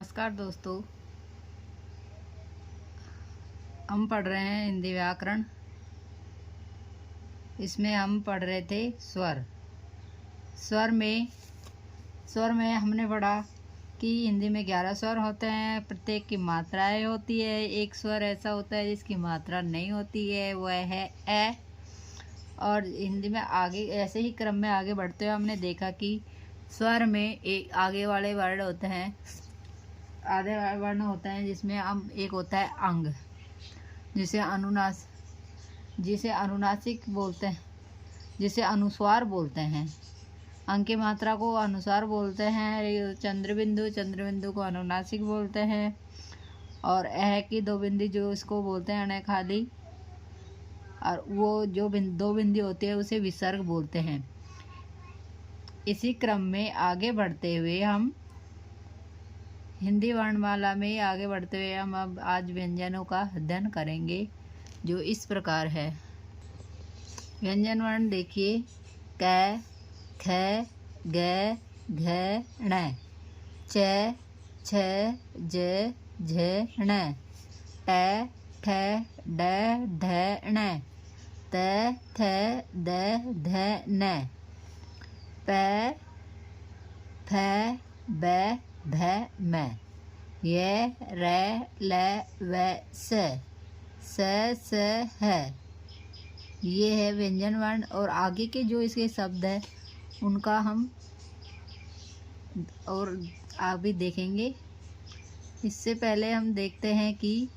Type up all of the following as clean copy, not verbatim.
नमस्कार दोस्तों, हम पढ़ रहे हैं हिंदी व्याकरण। इसमें हम पढ़ रहे थे स्वर। स्वर में हमने पढ़ा कि हिंदी में 11 स्वर होते हैं, प्रत्येक की मात्राएं होती है। एक स्वर ऐसा होता है जिसकी मात्रा नहीं होती है, वह है ए। और हिंदी में आगे ऐसे ही क्रम में आगे बढ़ते हुए हमने देखा कि स्वर में एक आगे वाले वर्ण होते हैं, आधे वर्ण होते हैं, जिसमें हम एक होता है अंग, जिसे अनुनासिक बोलते हैं, जिसे अनुस्वार बोलते हैं। अंग की मात्रा को अनुस्वार बोलते हैं। चंद्रबिंदु को अनुनासिक बोलते हैं। और ऐ की दो बिंदी जो इसको बोलते हैं अने खाली, और वो जो दो बिंदी होती है उसे विसर्ग बोलते हैं। इसी क्रम में आगे बढ़ते हुए हम हिंदी वर्णमाला में आगे बढ़ते हुए हम अब आज व्यंजनों का अध्ययन करेंगे, जो इस प्रकार है। व्यंजन वर्ण देखिए: क, ख, ग, घ, ण, च, छ, ज, झ, ण, ट, ठ, ड, ढ, ण, त, थ, द, ध, न, प, फ, ब, भ, म, य, र, ल, व, स, ह। ये है व्यंजन वर्ण। और आगे के जो इसके शब्द है उनका हम और अभी देखेंगे। इससे पहले हम देखते हैं कि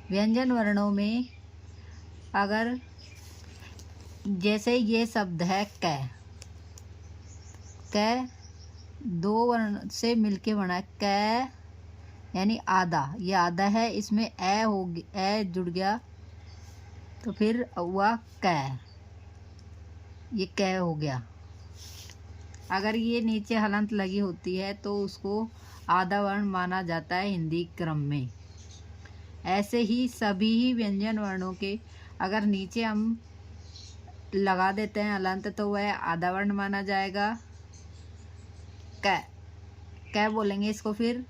व्यंजन वर्णों में अगर जैसे ये शब्द है क दो वर्ण से मिलके बना है। क यानी आधा, ये आधा है, इसमें ए जुड़ गया तो फिर हुआ क, ये क हो गया। अगर ये नीचे हलंत लगी होती है तो उसको आधा वर्ण माना जाता है हिंदी क्रम में। ऐसे ही सभी ही व्यंजन वर्णों के अगर नीचे हम लगा देते हैं हलंत तो वह आधा वर्ण माना जाएगा। क बोलेंगे इसको फिर।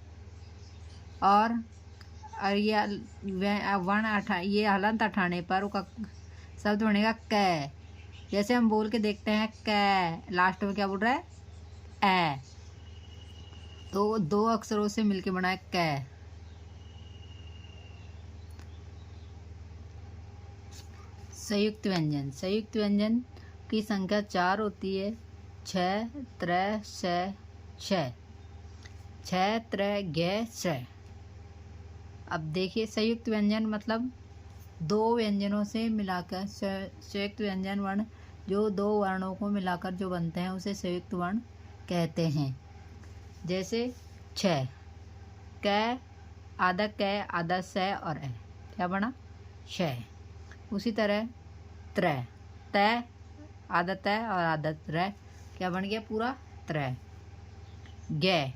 और ये वर्ण ये हलंत उठाने पर उसका शब्द बनेगा क। जैसे हम बोल के देखते हैं क, लास्ट में क्या बोल रहा है ए, तो दो अक्षरों से मिलके बना है क। संयुक्त व्यंजन की संख्या 4 होती है: 6, 3, 6, 6, 6, 3, ग, स। अब देखिए, संयुक्त व्यंजन मतलब दो व्यंजनों से मिलाकर, संयुक्त व्यंजन वर्ण जो दो वर्णों को मिलाकर जो बनते हैं उसे संयुक्त वर्ण कहते हैं। जैसे 6, क, आधा स और ए, क्या बना? श। उसी तरह त, आधा त और आधा त्र, क्या बन गया? पूरा त्र। ग,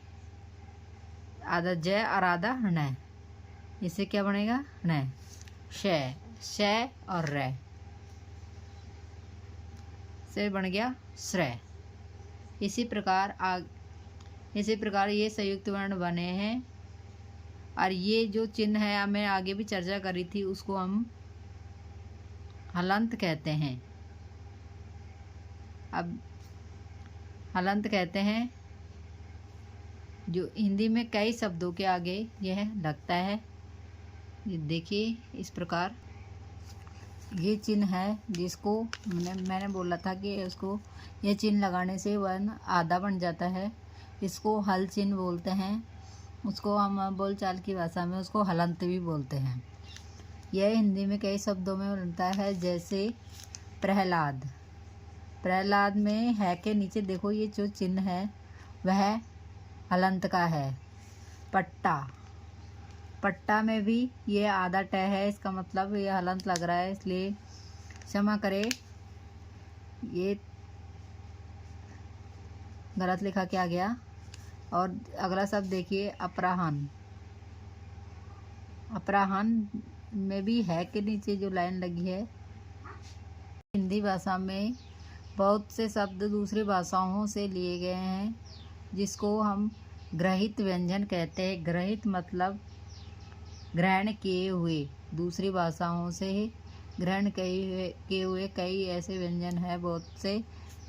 आधा ज और आधा ण, इससे क्या बनेगा? ण। श और र से बन गया श्र। इसी प्रकार ये संयुक्त वर्ण बने हैं। और ये जो चिन्ह है, मैं आगे भी चर्चा करी थी, उसको हम हलंत कहते हैं। अब हलंत कहते हैं जो हिंदी में कई शब्दों के आगे यह लगता है। ये देखिए, इस प्रकार ये चिन्ह है जिसको मैंने बोला था कि उसको ये चिन्ह लगाने से वर्ण आधा बन जाता है। इसको हल चिन्ह बोलते हैं। उसको हम बोलचाल की भाषा में उसको हलंत भी बोलते हैं। यह हिंदी में कई शब्दों में बनता है। जैसे प्रहलाद में है के नीचे देखो, ये जो चिन्ह है वह हलंत का है। पट्टा में भी ये आधा ट है, इसका मतलब ये हलंत लग रहा है, इसलिए क्षमा करें, ये गलत लिखा क्या गया। और अगला शब्द देखिए, अपराहन में भी है के नीचे जो लाइन लगी है। हिंदी भाषा में बहुत से शब्द दूसरी भाषाओं से लिए गए हैं, जिसको हम ग्रहित व्यंजन कहते हैं। ग्रहित मतलब ग्रहण किए हुए, दूसरी भाषाओं से ग्रहण किए हुए कई ऐसे व्यंजन हैं बहुत से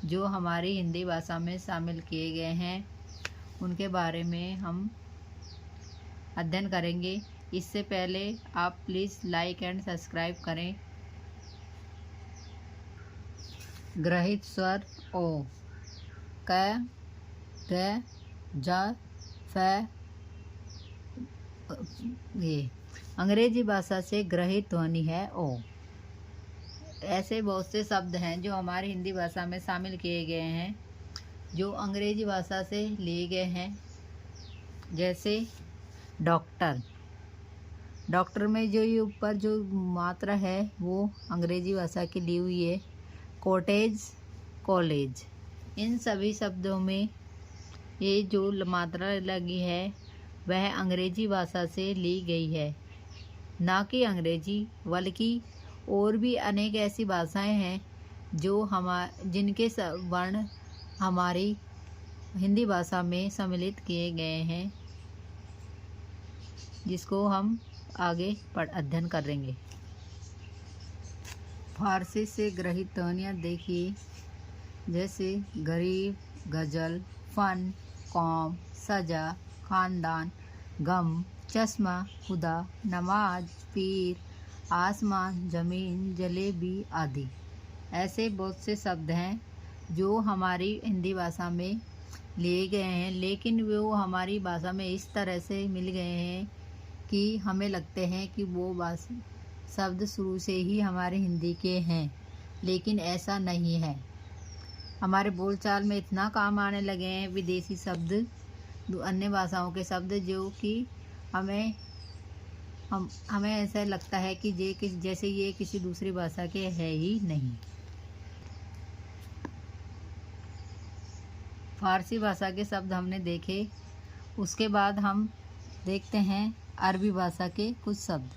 जो हमारी हिंदी भाषा में शामिल किए गए हैं, उनके बारे में हम अध्ययन करेंगे। इससे पहले आप प्लीज़ लाइक एंड सब्सक्राइब करें। ग्रहित स्वर ओ, क, ग, ज, फ। ये अंग्रेजी भाषा से ग्रहित ध्वनि है ओ। ऐसे बहुत से शब्द हैं जो हमारी हिंदी भाषा में शामिल किए गए हैं, जो अंग्रेजी भाषा से लिए गए हैं। जैसे डॉक्टर, डॉक्टर में जो ये ऊपर जो मात्रा है वो अंग्रेजी भाषा की ली हुई है। कॉटेज, कॉलेज, इन सभी शब्दों में ये जो मात्रा लगी है वह अंग्रेजी भाषा से ली गई है, ना कि अंग्रेजी, बल्कि और भी अनेक ऐसी भाषाएं हैं जो जिनके वर्ण हमारी हिंदी भाषा में सम्मिलित किए गए हैं, जिसको हम आगे अध्ययन करेंगे। फारसी से ग्रहित ध्वनियाँ देखिए, जैसे गरीब, गज़ल, फ़न, कौम, सजा, ख़ानदान, गम, चश्मा, खुदा, नमाज, पीर, आसमान, ज़मीन, जलेबी आदि। ऐसे बहुत से शब्द हैं जो हमारी हिंदी भाषा में लिए गए हैं, लेकिन वो हमारी भाषा में इस तरह से मिल गए हैं कि हमें लगते हैं कि वो शब्द शुरू से ही हमारे हिंदी के हैं, लेकिन ऐसा नहीं है। हमारे बोलचाल में इतना काम आने लगे हैं विदेशी शब्द, अन्य भाषाओं के शब्द, जो कि हमें ऐसा लगता है कि जैसे ये किसी दूसरी भाषा के है ही नहीं। फारसी भाषा के शब्द हमने देखे, उसके बाद हम देखते हैं अरबी भाषा के कुछ शब्द।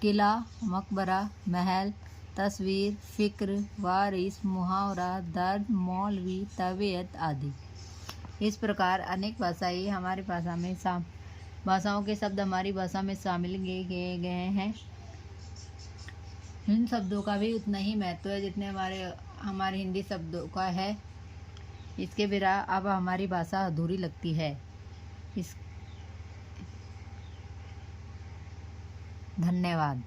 किला, मकबरा, महल, तस्वीर, फ़िक्र, वारिस, मुहावरा, दर्द, मौलवी, तबीयत आदि। इस प्रकार अनेक भाषाएं हमारी भाषाओं के शब्द हमारी भाषा में शामिल किए गए हैं। इन शब्दों का भी उतना ही महत्व है जितने हमारे हिंदी शब्दों का है। इसके बिना अब हमारी भाषा अधूरी लगती है। धन्यवाद।